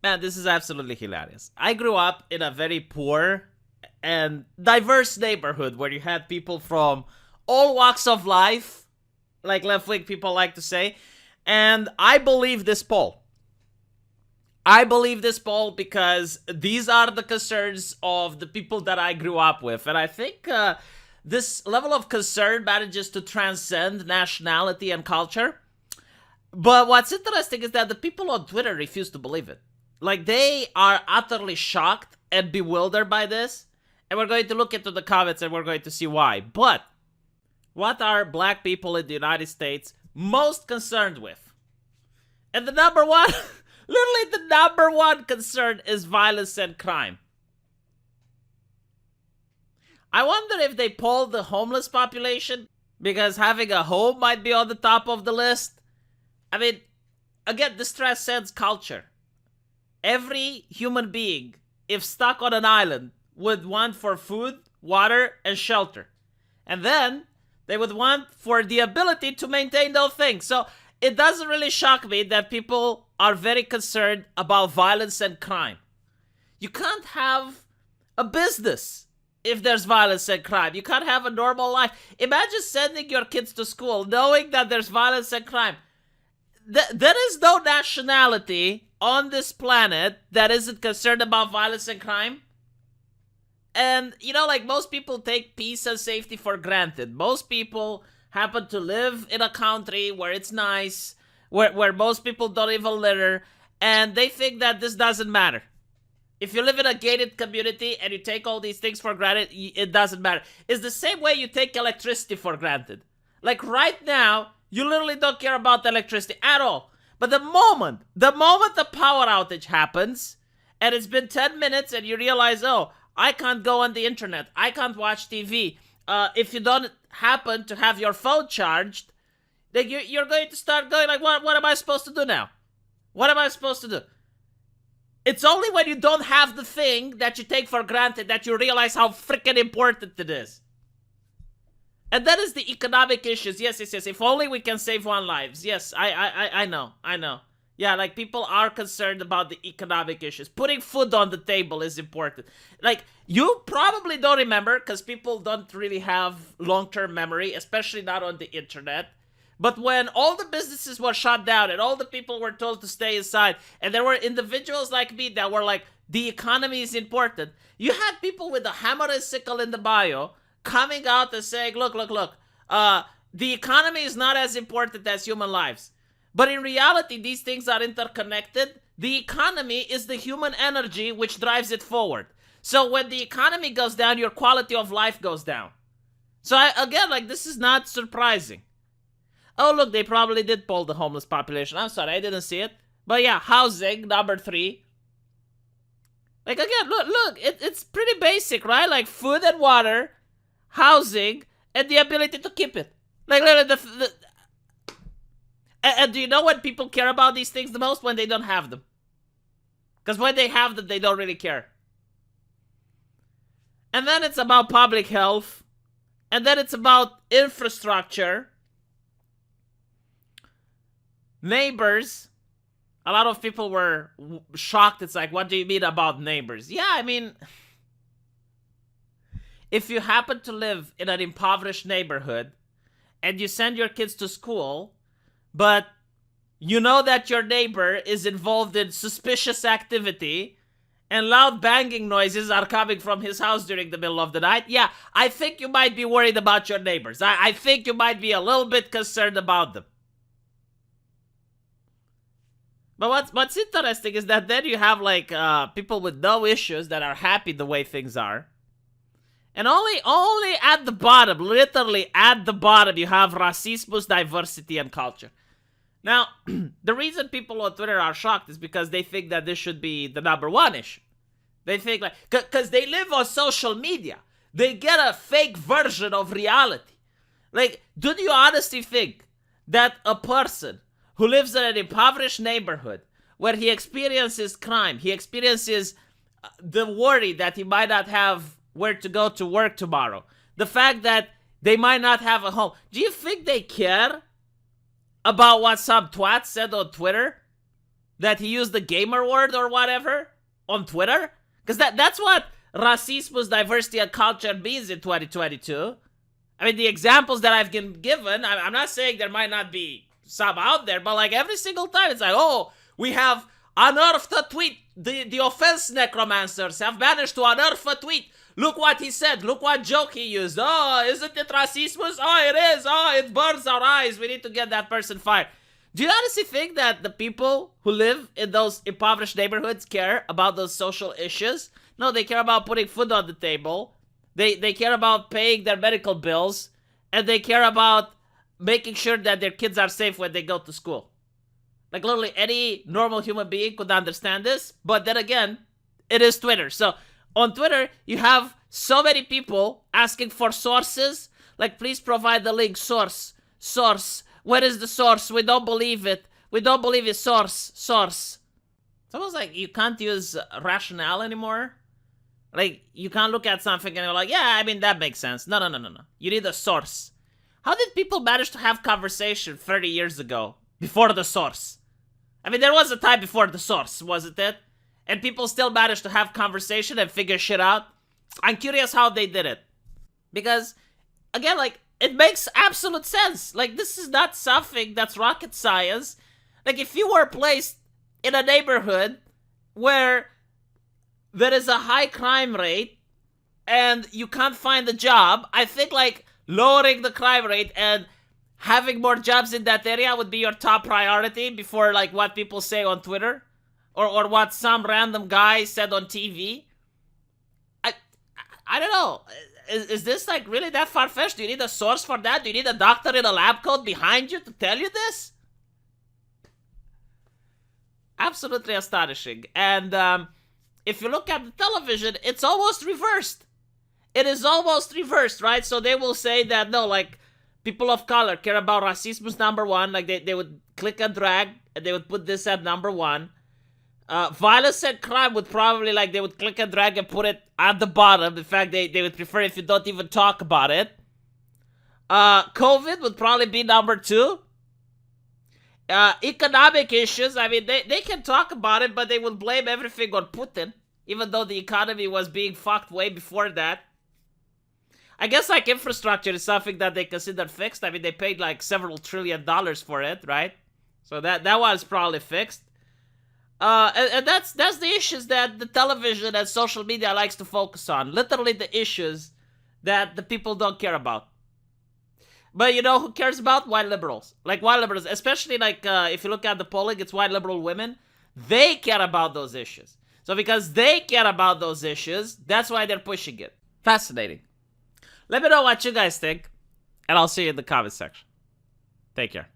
Man, this is absolutely hilarious. I grew up in a very poor and diverse neighborhood where you had people from all walks of life, like left wing people like to say. And I believe this poll. I believe this poll because these are the concerns of the people that I grew up with. And I think this level of concern manages to transcend nationality and culture. But what's interesting is that the people on Twitter refuse to believe it. Like, they are utterly shocked and bewildered by this. And we're going to look into the comments and we're going to see why. But what are black people in the United States most concerned with? And the number one, literally the number one concern is violence and crime. I wonder if they polled the homeless population because having a home might be on the top of the list. I mean, again, this transcends culture. Every human being, if stuck on an island, would want for food, water, and shelter. And then they would want for the ability to maintain those things. So it doesn't really shock me that people are very concerned about violence and crime. You can't have a business if there's violence and crime. You can't have a normal life. Imagine sending your kids to school knowing that there's violence and crime. There is no nationality on this planet that isn't concerned about violence and crime. And, you know, like, most people take peace and safety for granted. Most people happen to live in a country where it's nice, where most people don't even litter, and they think that this doesn't matter. If you live in a gated community and you take all these things for granted, it doesn't matter. It's the same way you take electricity for granted. Like, right now, you literally don't care about the electricity at all. But the moment the power outage happens, and it's been 10 minutes and you realize, oh, I can't go on the internet, I can't watch TV. If you don't happen to have your phone charged, then you're going to start going like, what am I supposed to do now? What am I supposed to do? It's only when you don't have the thing that you take for granted that you realize how freaking important it is. And that is the economic issues. Yes. If only we can save one lives. Yes, I know. Yeah, like, people are concerned about the economic issues. Putting food on the table is important. Like, you probably don't remember because people don't really have long-term memory, especially not on the internet. But when all the businesses were shut down and all the people were told to stay inside, and there were individuals like me that were like, the economy is important, you had people with a hammer and sickle in the bio coming out and saying, look, the economy is not as important as human lives. But in reality, these things are interconnected. The economy is the human energy which drives it forward. So when the economy goes down, your quality of life goes down. So again, like, this is not surprising. Oh, look, they probably did poll the homeless population. I'm sorry, I didn't see it. But yeah, housing, number 3. Like, again, look, it's pretty basic, right? Like, food and water, housing, and the ability to keep it. Like, literally, and do you know when people care about these things the most? When they don't have them. Because when they have them, they don't really care. And then it's about public health. And then it's about infrastructure. Neighbors. A lot of people were shocked. It's like, what do you mean about neighbors? Yeah, I mean, if you happen to live in an impoverished neighborhood and you send your kids to school, but you know that your neighbor is involved in suspicious activity and loud banging noises are coming from his house during the middle of the night, yeah, I think you might be worried about your neighbors. I think you might be a little bit concerned about them. But what's interesting is that then you have, like, people with no issues that are happy the way things are. And only at the bottom, literally at the bottom, you have racismus, diversity, and culture. Now, the reason people on Twitter are shocked is because they think that this should be the number one issue. They think, like, because they live on social media. They get a fake version of reality. Like, do you honestly think that a person who lives in an impoverished neighborhood where he experiences crime, he experiences the worry that he might not have where to go to work tomorrow, the fact that they might not have a home, do you think they care about what some twat said on Twitter? that he used the gamer word or whatever on Twitter? Because that's what racismus, diversity, and culture means in 2022. I mean, the examples that I've been given, I'm not saying there might not be some out there, but like every single time it's like, oh, we have unearthed a tweet. The offense necromancers have managed to unearth a tweet. Look what he said. Look what joke he used. Oh, isn't it racismus? Oh, it is. Oh, it burns our eyes. We need to get that person fired. Do you honestly think that the people who live in those impoverished neighborhoods care about those social issues? No, they care about putting food on the table. They care about paying their medical bills. And they care about making sure that their kids are safe when they go to school. Like literally any normal human being could understand this. But then again, it is Twitter. So on Twitter, you have so many people asking for sources. Like, please provide the link. Source. Where is the source? We don't believe it. We don't believe it. Source. It's almost like you can't use rationale anymore. Like, you can't look at something and you're like, yeah, I mean, that makes sense. No. You need a source. How did people manage to have conversation 30 years ago before the source? I mean, there was a time before the source, wasn't it? And people still managed to have conversation and figure shit out. I'm curious how they did it. Because, again, like, it makes absolute sense. Like, this is not something that's rocket science. Like, if you were placed in a neighborhood where there is a high crime rate and you can't find a job, I think, like, lowering the crime rate and having more jobs in that area would be your top priority before, like, what people say on Twitter. Or what some random guy said on TV. I don't know. Is this like really that far-fetched? Do you need a source for that? Do you need a doctor in a lab coat behind you to tell you this? Absolutely astonishing. And if you look at the television, it's almost reversed. It is almost reversed, right? So they will say that, no, like, people of color care about racism number one. Like, they would click and drag, and they would put this at number one. Violence and crime would probably, like, they would click and drag and put it at the bottom. In fact, they would prefer if you don't even talk about it. COVID would probably be number two. Economic issues, I mean, they can talk about it, but they would blame everything on Putin, even though the economy was being fucked way before that. I guess, like, infrastructure is something that they consider fixed. I mean, they paid, like, several $1 trillion for it, right? So that was probably fixed. And that's the issues that the television and social media likes to focus on. Literally the issues that the people don't care about. But you know who cares about? White liberals. Like, white liberals, especially, like, if you look at the polling, it's white liberal women. They care about those issues. So because they care about those issues, that's why they're pushing it. Fascinating. Let me know what you guys think, and I'll see you in the comment section. Take care.